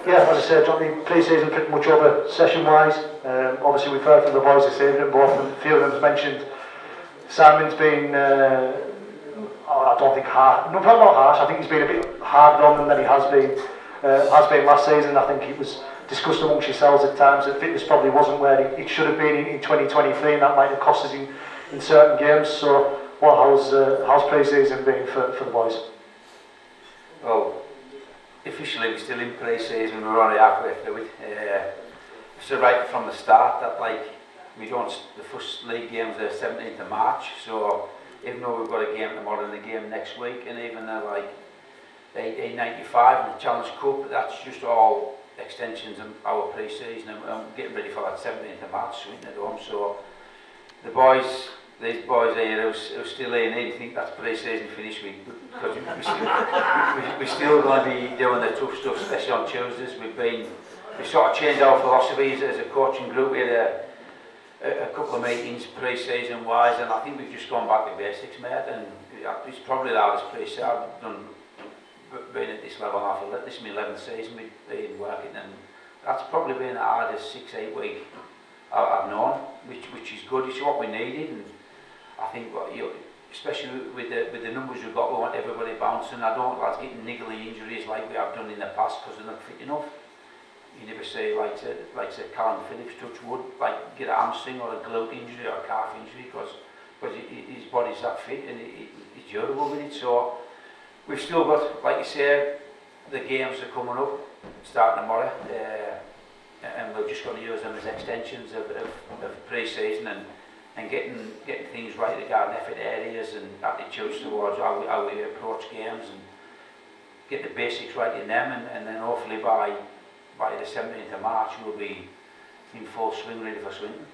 Yeah, as I said, Jonty, pre-season pretty much over session-wise. Obviously, we've heard from the boys this evening, both a few of them mentioned Simon's been, I don't think hard, no, probably not harsh. I think he's been a bit harder on them than he has been last season. I think it was discussed amongst yourselves at times that fitness probably wasn't where it should have been in 2023, and that might have cost us in certain games. So, how's pre-season been for the boys? Well, officially we're still in pre-season, we're only halfway through it. So right from the start that we don't, the first league games are 17th of March, so even though we've got a game tomorrow and a game next week, and even the 1895 and the Challenge Cup, that's just all extensions of our pre-season, and we're getting ready for that 17th of March swinging at home. So the boys, these boys here who's still here, need to think that's pre-season finished because we're still going to be doing the tough stuff, especially on Tuesdays. We've sort of changed our philosophies as a coaching group. We had a couple of meetings pre-season wise, and I think we've just gone back to basics, mate, and it's probably the hardest pre-season I've done, being at this level. I feel this is my 11th season we've been working, and that's probably been the hardest 6-8 week I've known, which is good. It's what we needed, and I think especially with the numbers we've got, we want everybody bouncing. I don't like getting niggly injuries like we have done in the past because they're not fit enough. You never say like say Callum Phillips, touch wood, get a hamstring or a glute injury or a calf injury because his body's that fit and he's durable with it. So we've still got, like you say, the games are coming up, starting tomorrow, and we're just going to use them as extensions of pre-season and getting things right regarding effort areas and attitudes towards how we approach games and get the basics right in them, and then hopefully by the 17th of March we'll be in full swing, ready for swinging.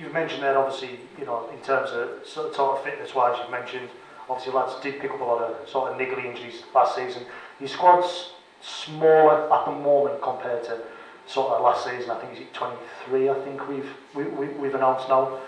You've mentioned that obviously, in terms of sort of fitness-wise, you've mentioned obviously lads did pick up a lot of sort of niggly injuries last season. Your squad's smaller at the moment compared to sort of last season. I think it's 23. I think we've announced now.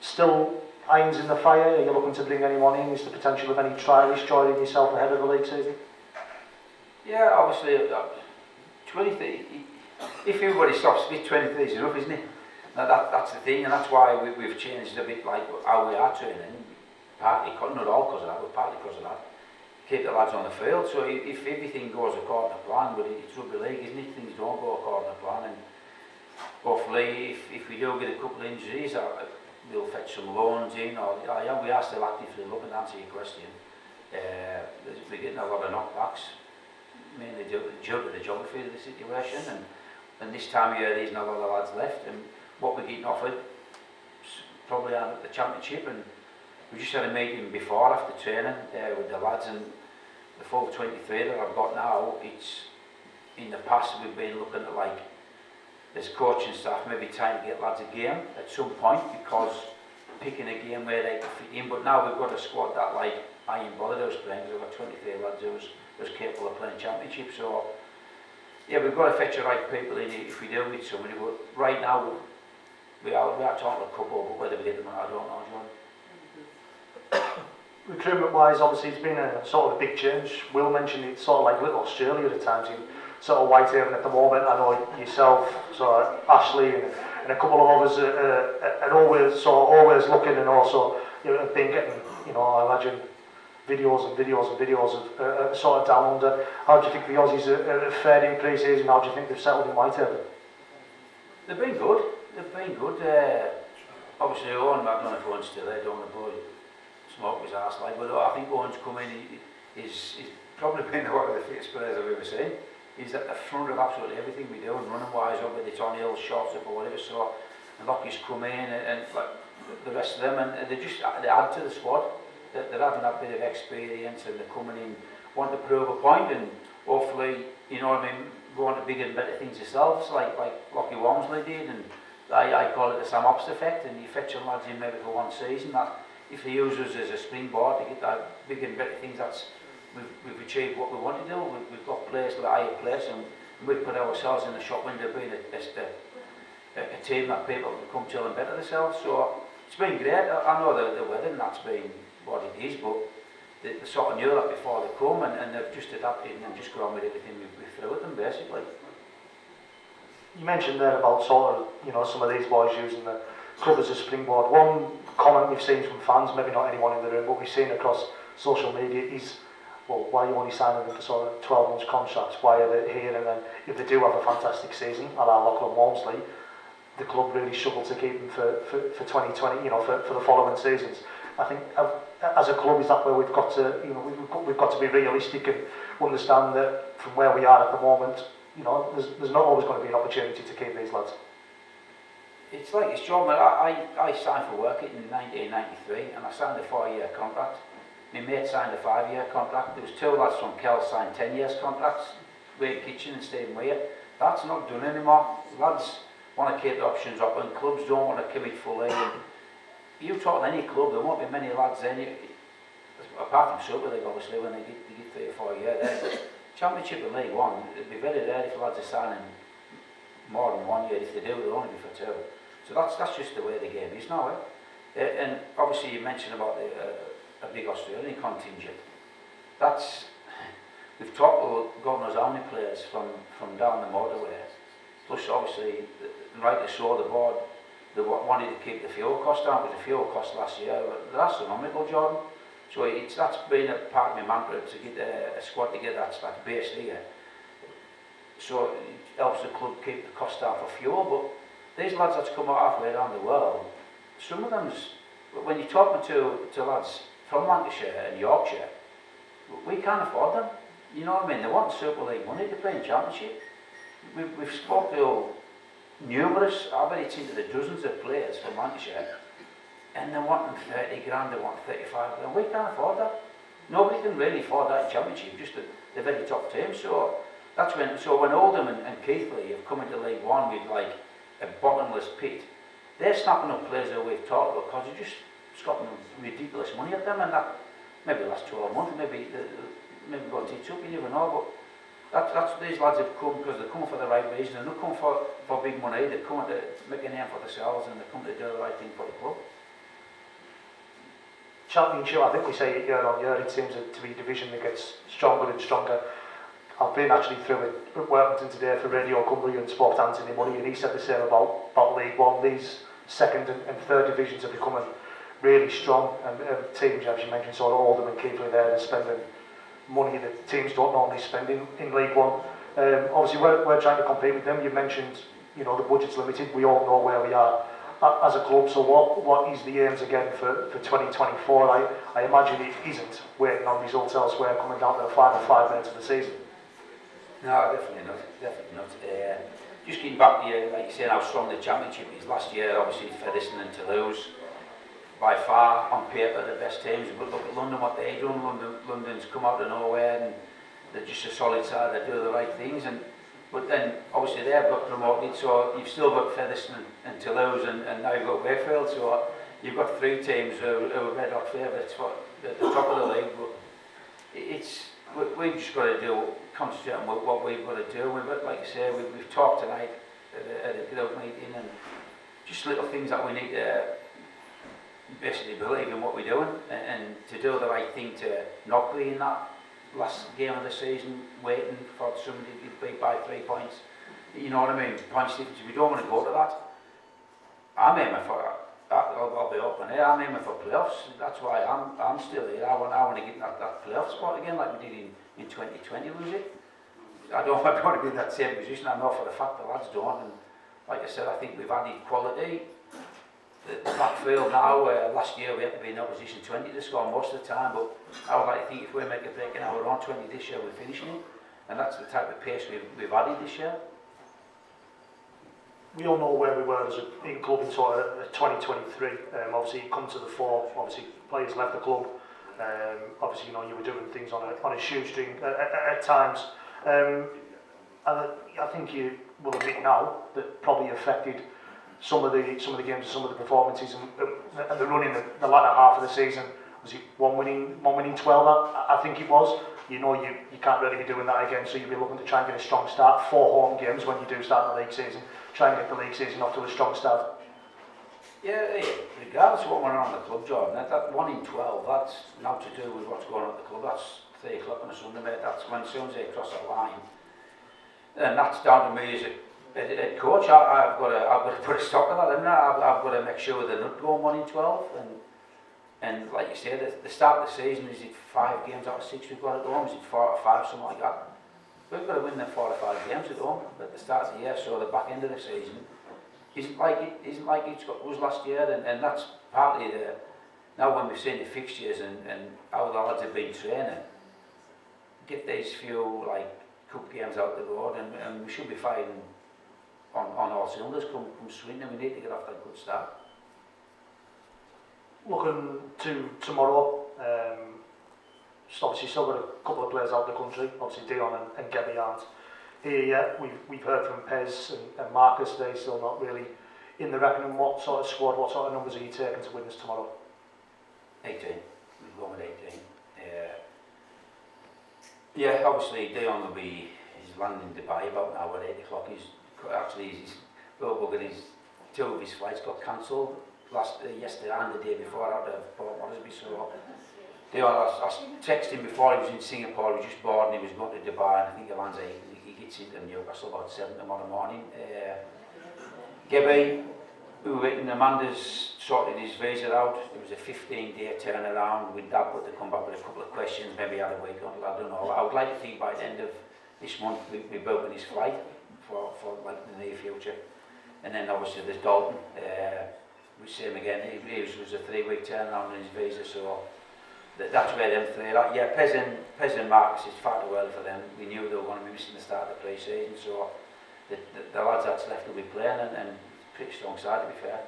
Still irons in the fire. Are you looking to bring anyone in? Is the potential of any trialists joining yourself ahead of the league season? Yeah, obviously, 23. If everybody stops fit, 23 is enough, isn't it? Now that's the thing, and that's why we've changed a bit like how we are training. Partly, not all because of that, but partly because of that. Keep the lads on the field. So if everything goes according to plan, but it's rugby league, isn't it? Things don't go according to plan, and hopefully, if we do get a couple of injuries, we'll fetch some loans in. Or we are still actively looking to answer your question. We're getting a lot of knockbacks, mainly due to the geography of the situation, and this time of year there's not a lot of lads left, and what we're getting offered probably at the championship, and we just had a meeting before after training with the lads, and the full 23 that I've got now, it's in the past we've been looking at as coaching staff maybe trying to get lads a game at some point, because picking a game where they can fit in, but now we've got a squad that I ain't bothered who's playing, because we've got 23 lads who's capable of playing championship. So yeah, we've got to fetch the right people in if we do meet somebody, but right now we are talking a couple, but whether we get them or not, I don't know, John. Recruitment wise, obviously it's been a sort of a big change. Will mentioned it's sort of like Little Australia at times in sort of Whitehaven at the moment. I know yourself, so Ashley and a couple of others are always looking, and also have been getting, I imagine videos of sort of down under. How do you think the Aussies are fared in pre-season? How do you think they've settled in Whitehaven? They've been good. Obviously Owen, I don't know if Owen's still there, don't want to blow smoke his arse but I think Owen's come in, he's probably been one of the fittest players I've ever seen. He's at the front of absolutely everything we do, and running wise, whether it's on hills, shots up or whatever. So, and Lockie's come in, and like the rest of them, and they add to the squad. They're having that bit of experience, and they're coming in, want to prove a point, and hopefully, go on to bigger and better things yourselves, like Lockie Walmsley did, and I call it the Sam Ops effect, and you fetch your lads in maybe for one season, that if they use us as a springboard to get that bigger and better things, we've achieved what we want to do. We've got players with a higher place, and we've put ourselves in the shop window being a team that people can come to and better themselves. So it's been great. I know the weather and that's been what it is, but they sort of knew that before they come, and they've just adapted and just got on with everything we've threw at them, basically. You mentioned there about sort of, you know, some of these boys using the club as a springboard. One comment we've seen from fans, maybe not anyone in the room, but we've seen across social media is, well, why are you only signing them for sort of 12 months contracts? Why are they here? And then if they do have a fantastic season, a la Lochlan Walmsley, the club really struggle to keep them for 2020, you know, for the following seasons. I think as a club, is that where we've got to, you know, we've got to be realistic and understand that from where we are at the moment, you know, there's not always going to be an opportunity to keep these lads. It's like it's John. I signed for work in 1993, and I signed a 4-year contract. My mate signed a 5-year contract. There was 2 lads from Kell signed 10 years contracts. Wayne Kitchen and Stephen Weir. That's not done anymore. Lads want to keep the options open. Clubs don't want to commit fully. You talk to any club, there won't be many lads in, apart from Super League obviously, when they get 3 or 4 years. Championship and League One, it'd be very rare if lads are signing more than 1 year. If they do, they'll only be for 2. So that's just the way the game is now. And obviously you mentioned about a big Australian contingent. We've talked to God knows how many players from down the motorway. Plus obviously, rightly so, the board, they wanted to keep the fuel cost down, because the fuel cost last year, they're astronomical, Jordan. So that's been a part of my mantra, to get a squad together that's based here. So it helps the club keep the cost down for fuel, but these lads that's come out halfway around the world, some of them's, when you're talking to lads from Lancashire and Yorkshire, we can't afford them. You know what I mean? They want Super League money to play in Championship. We've spoken to numerous, I bet it's into the dozens of players from Lancashire, and they want them 30 grand, they want 35 grand. We can't afford that. Nobody can really afford that in Championship, just the very top teams. So that's when Oldham and Keighley have come into League One with like a bottomless pit, they're snapping up players that we've talked about, because they're just scoffing ridiculous money at them, and that maybe the last 12 months, maybe got teach up, you never know, but that's these lads have come because they're coming for the right reason. They're not coming for big money, they're coming to make a name for themselves, and they're coming to do the right thing for the club. Championship, I think we say it year on year, it seems to be a division that gets stronger and stronger. I've been actually through it at Workington today for Radio Cumbria and spoke to Anthony Money, and he said the same about League One. These second and third divisions are becoming really strong, and teams, as you mentioned, sort of Oldham and Keighley there, they're spending money that teams don't normally spend in League One. Obviously we're trying to compete with them. You mentioned, you know, the budget's limited. We all know where we are as a club, so what is the aims again for 2024? I imagine it isn't waiting on results elsewhere, coming down to the final 5 minutes of the season. No, definitely not. Just getting back to you, like you said, how strong the Championship is. Last year, obviously, Featherstone and Toulouse, by far, on paper, the best teams. But look at London, what they've done. London's come out of nowhere, and they're just a solid side. They do the right things. But then, obviously, they've got promoted, so you've still got Featherstone and Toulouse, and now you've got Wakefield. So you've got 3 teams who are red hot favourites for the top of the league. But we've just got to concentrate on what we've got to do. We've got, like you say, we've talked tonight at a group meeting, and just little things that we need to basically believe in what we're doing, and to do the right thing, to not be in that last game of the season waiting for somebody to get beat by 3 points. You know what I mean? Points difference. We don't want to go to that. I'm aiming for I'll be open here. I'm aiming for playoffs. That's why I'm still here. I want to get that playoff spot again, like we did in 2020. Was it? I don't want to be in that same position. I know for the fact the lads don't. And like I said, I think we've added quality. The backfield now, last year we had to be in opposition 20 to score most of the time, but I would like to think if we make a break in our own 20 this year, we're finishing it. And that's the type of pace we've added this year. We all know where we were as in club in sort of 2023. Obviously, you come to the fore. Obviously, players left the club. Obviously, you know, you were doing things on a shoestring at times. And I think you will admit now that probably affected some of the games and some of the performances and the run in the latter half of the season. Was it one winning 12? I think it was. You know, you can't really be doing that again, so you'll be looking to try and get a strong start. 4 home games when you do start the league season. Try and get the league season off to a strong start. Yeah, regardless of what went on at the club, Jordan, that 1 in 12, that's not to do with what's going on at the club. That's 3 o'clock on a Sunday, mate. That's when as soon as they cross that line. And that's down to me as a head coach. I've got to put a stop to that, haven't I? I've got to make sure they're not going 1 in 12. And like you said, the start of the season, is it 5 games out of 6 we've got at home? Is it 4 or 5, something like that? We've got to win the 4 or 5 games at home at the start of the year, so the back end of the season isn't like it was last year, and that's partly now when we've seen the fixtures and how the lads have been training, get these few like cup games out the road, and we should be fighting on all cylinders come swing, and we need to get off that good start. Looking to tomorrow, obviously still got a couple of players out of the country, obviously Dion and Gebby aren't here yet. We've heard from Pez and Marcus, they're still not really in the reckoning. What sort of squad, what sort of numbers are you taking to win this tomorrow? 18, we're going with 18. Yeah, obviously Dion will be, he's landing in Dubai about now at 8 o'clock. He's 2 of his flights got cancelled yesterday and the day before out of Port Moresby, so Dion, I texted him before he was in Singapore. He was just bored and he was going to Dubai, and I think he lands he gets into Newcastle about 7 tomorrow morning. Gebby, Amanda's sorted his visa out. It was a 15-day turnaround with that, but they come back with a couple of questions, maybe had a week on, I don't know. I would like to think by the end of this month we're booking his flight for like the near future. And then obviously there's Dalton, we see him again. It was a 3-week turnaround on his visa, so that's where them 3 are. Yeah, Pez and Marcus is far too early for them. We knew they were going to be missing the start of the pre-season, so the lads that's left will be playing, and pretty strong side, to be fair.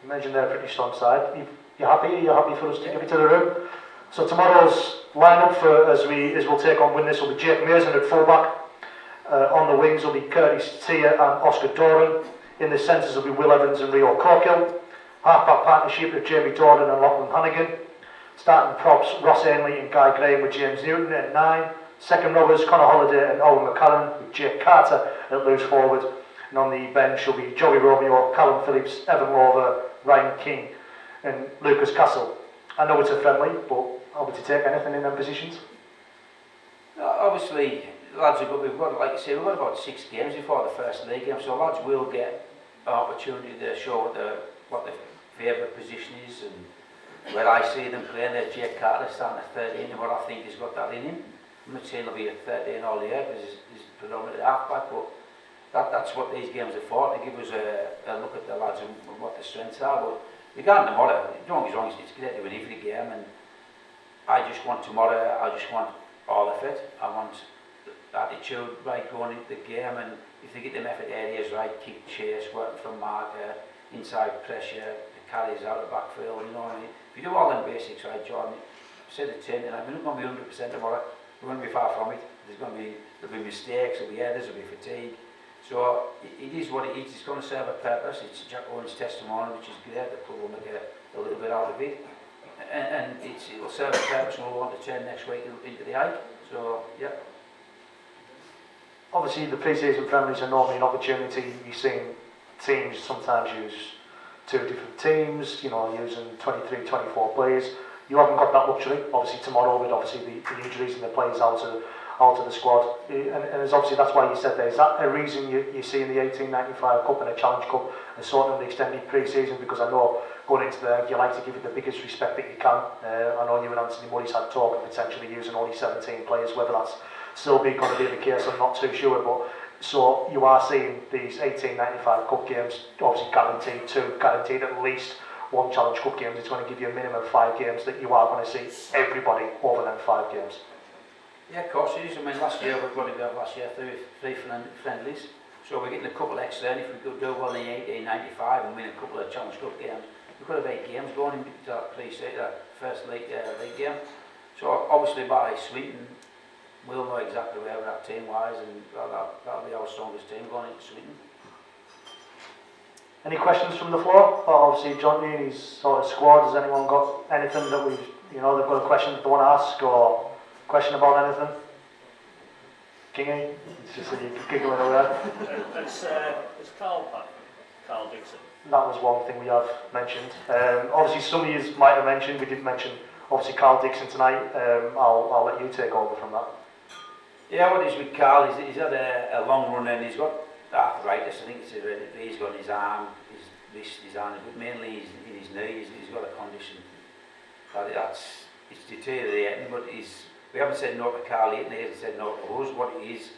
You mentioned they're a pretty strong side. You happy? Are you happy for us to give it to the room? So tomorrow's lineup as we'll take on Witness will be Jake Mason at fullback. On the wings will be Curtis Tier and Oscar Doran. In the centres will be Will Evans and Rio Corkill. Half-back partnership of Jamie Jordan and Lachlan Hannigan. Starting props, Ross Ainley and Guy Graham with James Newton at 9. Second rowers, Conor Holliday and Owen McCallan with Jake Carter at loose forward. And on the bench will be Joey Romeo, Callum Phillips, Evan Lover, Ryan King and Lucas Castle. I know it's a friendly, but are we to take anything in them positions? Obviously, lads, we've got, like I say, we've got about 6 games before the first league game, so lads will get an opportunity to show what their favourite position is, and where I see them playing. There's Jake Carter starting at 13, and what I think he's got that in him. I'm not saying he'll be at 13 all year because he's predominantly half-back, but that's what these games are for, to give us a look at the lads and what the strengths are. But regarding tomorrow, don't get me wrong, it's great to win every game, and I just want tomorrow, I just want all of it. I want attitude right going into the game, and if they get them effort areas right, kick, chase, working from marker, inside pressure, the carries out of the backfield, you know what I mean? If you do all them basics right, Jordan, I said it 10 tonight, we're not going to be 100% tomorrow, we're going to be far from it. There'll be mistakes, there'll be errors, there'll be fatigue. So it is what it is. It's going to serve a purpose. It's Jack Owen's testimony, which is great. The club will make a little bit out of it, and it'll serve a purpose, and we'll want to turn next week into the Ike. So yeah. Obviously, the pre-season friendlies are normally an opportunity. You've seen teams sometimes use 2 different teams, you know, using 23, 24 players. You haven't got that luxury. Obviously, tomorrow with obviously the injuries and the players out of the squad, and it's obviously that's why you said there. Is that a reason you see in the 1895 Cup and a Challenge Cup and sort of the extended pre-season? Because I know going into there, you like to give it the biggest respect that you can. I know you and Anthony Murray's had talk of potentially using only 17 players. Whether that's still going to be the case, I'm not too sure. But so you are seeing these 1895 Cup games, obviously guaranteed at least 1 Challenge Cup games. It's going to give you a minimum of 5 games that you are going to see everybody over them 5 games. Yeah, of course it is. I mean, last year through 3 friendlies, so we're getting a couple extra. And if we could do well in 1895 and win a couple of Challenge Cup games, we could have 8 games going into that first league game. So obviously by Sweden, we'll know exactly where we're at team-wise, and that'll be our strongest team going into Sweden. Any questions from the floor? Obviously, Jonty and his sort of squad. Has anyone got anything that they've got a question that they want to ask, or question about anything? Kingy? It's just that you're giggling over there. It's Carl Dixon. That was one thing we have mentioned. Obviously, some of you might have mentioned, we did mention, obviously, Carl Dixon tonight. I'll let you take over from that. Yeah, what is with Carl, he's had a long run and he's got arthritis, I think it's hereditary. He's got his arm, his wrist, his hand, but mainly in his knee. He's got a condition it's deteriorating, but we haven't said no to Carl yet, and he hasn't said no to us. What it is,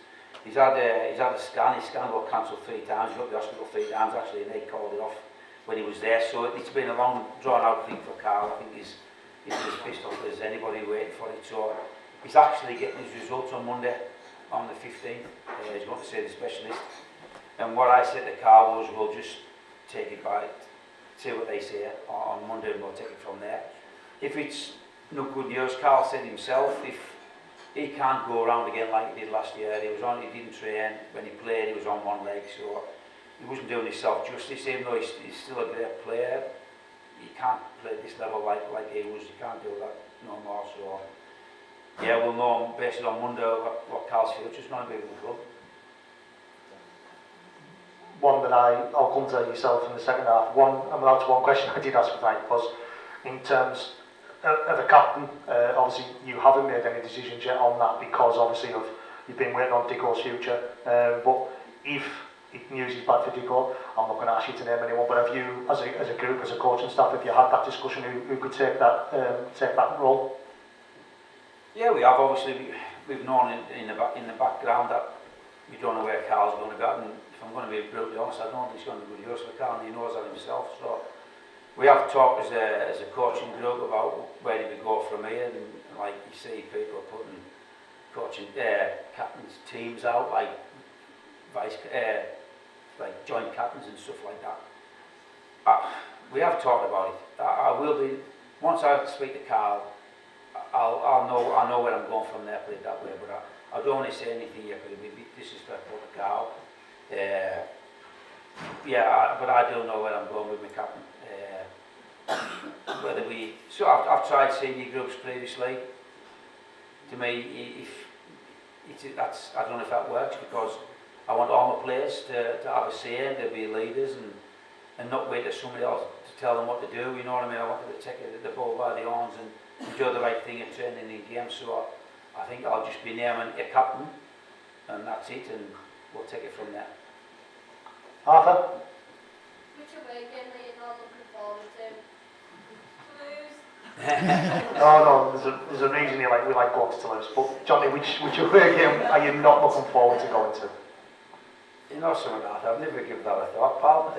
he's had a scan, his scan got cancelled 3 times, he got to the hospital 3 times actually, and they called it off when he was there, so it's been a long drawn out thing for Carl. I think he's as pissed off as anybody waiting for it, so he's actually getting his results on Monday, on the 15th, he's going to see the specialist, and what I said to Carl was we'll just take it by, see what they say on Monday, and we'll take it from there. If it's no good news, Carl said himself, if he can't go around again like he did last year, he didn't train, when he played he was on one leg, so he wasn't doing himself justice, even though he's still a great player. He can't play at this level like he was, he can't do that no more, so yeah, we'll know based on Monday what Carl's future's going to be with the club. One that I'll come to yourself in the second half. That's one question I did ask for tonight was, in terms of a captain, obviously you haven't made any decisions yet on that because obviously you've been waiting on Dicko's future, but if news is bad for Dicko, I'm not going to ask you to name anyone, but have you, as a group, as a coaching staff, have you had that discussion who could take that role? Yeah, we have. Obviously we've known in the background that we don't know where Carl's going to go, and if I'm going to be brutally honest, I don't think he's going to be good use for Carl, and he knows that himself, so we have talked as a coaching group about where do we go from here, and like you see people putting coaching captains teams out, like like joint captains and stuff like that. We have talked about it. I will be, once I speak to Carl, I know where I'm going from there, put it that way, but I don't want to say anything yet because it would be disrespectful to Carl. But I do know where I'm going with my captain. I've tried senior groups previously. To me, I don't know if that works because I want all my players to have a say and to be leaders and not wait for somebody else to tell them what to do. You know what I mean? I want them to take the ball by the horns and do the right thing in training in games. So I think I'll just be naming a captain, and that's it, and we'll take it from there. Arthur? Which away game are you not looking forward to? No, there's a reason we like going to Toulouse. But Jonty, which away game are you not looking forward to going to? You know something, Arthur, I've never given that a thought, pal. I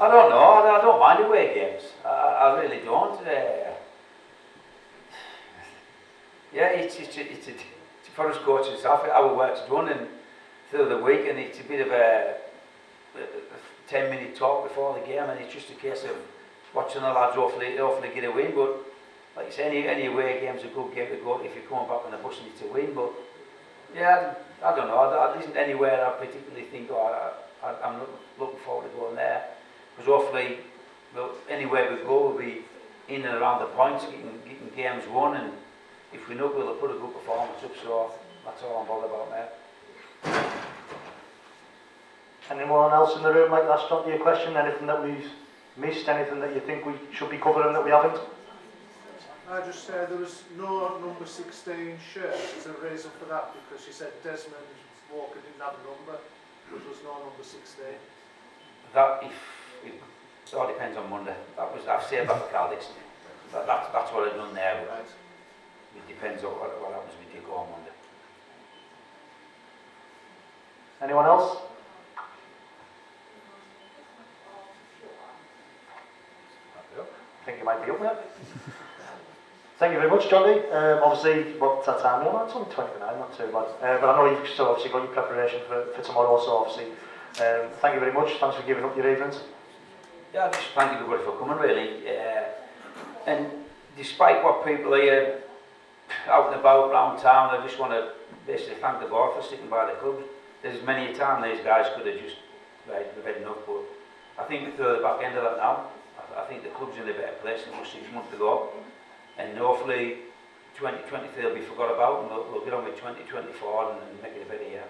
don't know, I don't mind away games. I really don't. It's for us coaching staff, our work's done and through the week, and it's a bit of a 10-minute talk before the game, and it's just a case of watching the lads hopefully get a win. But like I say, any away game's a good game to go if you're coming back on the bus and it's a win. But yeah, I don't know. There isn't anywhere I particularly think I'm looking forward to going there, because hopefully, anywhere we go, we'll be in and around the points, getting games won, and if we know, we'll put a good performance up. So that's all I'm bothered about, mate. Anyone else in the room like to ask Jonty a question? Anything that we've missed? Anything that you think we should be covering that we haven't? I just said there was no number 16 shirt. Is there a reason for that? Because you said Desmond Walker didn't have a number, but there was no number 16. It all depends on Monday. I've said that for Carl Dixon. That's what I've done there. Right. It depends on what happens with Dick on Monday. Anyone else? I think you might be up there. Thank you very much, Jonty. Obviously, what's that time? Well, it's only 29, not too bad. But I know you've still obviously got your preparation for tomorrow, so obviously, thank you very much. Thanks for giving up your evenings. Yeah, just thank everybody for coming, really. And despite what people here out and about around town, I just want to basically thank the board for sticking by the club. There's many a time these guys could have just they've had enough, but I think we're through the back end of that now. I think the club's in a better place than it was 6 months ago, and hopefully 2023 will be forgot about, and we'll get on with 2024 and make it a better year.